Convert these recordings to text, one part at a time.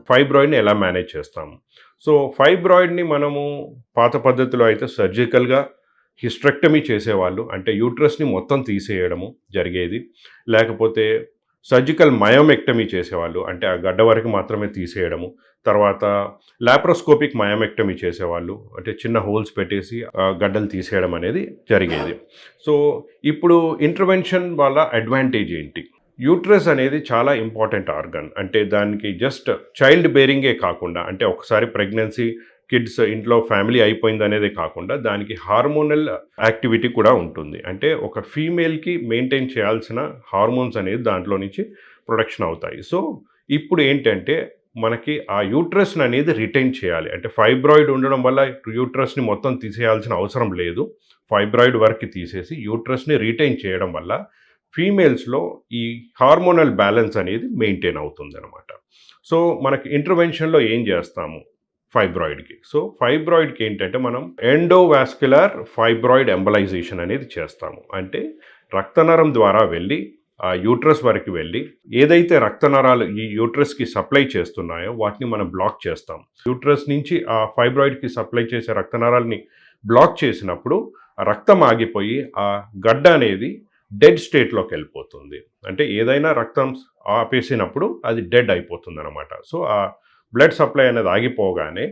ఫైబ్రాయిడ్ని ఎలా మేనేజ్ చేస్తాము. సో ఫైబ్రాయిడ్ని మనము పాత పద్ధతిలో అయితే సర్జికల్గా హిస్ట్రెక్టమీ చేసేవాళ్ళు, అంటే యూట్రస్ని మొత్తం తీసేయడము జరిగేది. లేకపోతే సర్జికల్ మయోమెక్టమీ చేసేవాళ్ళు, అంటే ఆ గడ్డ వరకు మాత్రమే తీసేయడము. తర్వాత లాప్రోస్కోపిక్ మయోమెక్టమీ చేసేవాళ్ళు, అంటే చిన్న హోల్స్ పెట్టేసి గడ్డలు తీసేయడం అనేది జరిగేది. సో ఇప్పుడు ఇంటర్వెన్షన్ వల్ల అడ్వాంటేజ్ ఏంటి? యూట్రస్ అనేది చాలా ఇంపార్టెంట్ ఆర్గన్. అంటే దానికి జస్ట్ చైల్డ్ బేరింగే కాకుండా, అంటే ఒకసారి ప్రెగ్నెన్సీ, కిడ్స్, ఇంట్లో ఫ్యామిలీ అయిపోయిందనేదే కాకుండా దానికి హార్మోనల్ యాక్టివిటీ కూడా ఉంటుంది. అంటే ఒక ఫీమేల్కి మెయింటైన్ చేయాల్సిన హార్మోన్స్ అనేది దాంట్లో నుంచి ప్రొడక్షన్ అవుతాయి. సో ఇప్పుడు ఏంటంటే మనకి ఆ యూట్రస్ని అనేది రిటైన్ చేయాలి. అంటే ఫైబ్రాయిడ్ ఉండడం వల్ల యూట్రస్ని మొత్తం తీసేయాల్సిన అవసరం లేదు. ఫైబ్రాయిడ్ వరకు తీసేసి యూట్రస్ని రిటైన్ చేయడం వల్ల ఫీమేల్స్లో ఈ హార్మోనల్ బ్యాలెన్స్ అనేది మెయింటైన్ అవుతుందన్నమాట. సో మనకి ఇంటర్వెన్షన్లో ఏం చేస్తాము ఫైబ్రాయిడ్కి? సో ఫైబ్రాయిడ్కి ఏంటంటే మనం ఎండోవాస్క్యులర్ ఫైబ్రాయిడ్ ఎంబలైజేషన్ అనేది చేస్తాము. అంటే రక్తనరం ద్వారా వెళ్ళి ఆ యూట్రస్ వరకు వెళ్ళి ఏదైతే రక్తనరాలు ఈ యూట్రస్కి సప్లై చేస్తున్నాయో వాటిని మనం బ్లాక్ చేస్తాం. యూట్రస్ నుంచి ఆ ఫైబ్రాయిడ్కి సప్లై చేసే రక్తనరాలని బ్లాక్ చేసినప్పుడు రక్తం ఆగిపోయి ఆ గడ్డ అనేది డెడ్ స్టేట్లోకి వెళ్ళిపోతుంది. అంటే ఏదైనా రక్తం ఆపేసినప్పుడు అది డెడ్ అయిపోతుంది అనమాట. సో ఆ బ్లడ్ సప్లై అనేది ఆగిపోగానే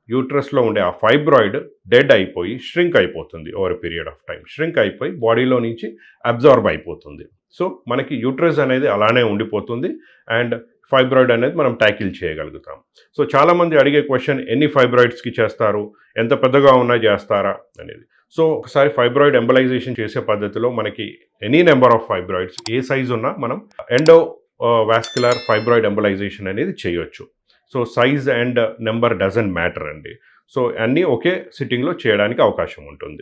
యూట్రస్లో ఉండే ఆ ఫైబ్రాయిడ్ డెడ్ అయిపోయి ష్రింక్ అయిపోతుంది. Over period of time shrink అయిపోయి బాడీలో నుంచి అబ్జార్బ్ అయిపోతుంది. సో మనకి యూట్రస్ అనేది అలానే ఉండిపోతుంది అండ్ ఫైబ్రాయిడ్ అనేది మనం ట్యాకిల్ చేయగలుగుతాం. సో చాలామంది అడిగే క్వశ్చన్, ఎన్ని ఫైబ్రాయిడ్స్కి చేస్తారు, ఎంత పెద్దగా ఉన్నా చేస్తారా అనేది. సో ఒకసారి ఫైబ్రాయిడ్ ఎంబలైజేషన్ చేసే పద్ధతిలో మనకి any number of fibroids A size ఉన్నా మనం ఎండో వాస్క్యులర్ ఫైబ్రాయిడ్ ఎంబలైజేషన్ అనేది చేయొచ్చు. So size and number doesn't matter అండి. సో అన్నీ ఒకే సిట్టింగ్లో చేయడానికి అవకాశం ఉంటుంది.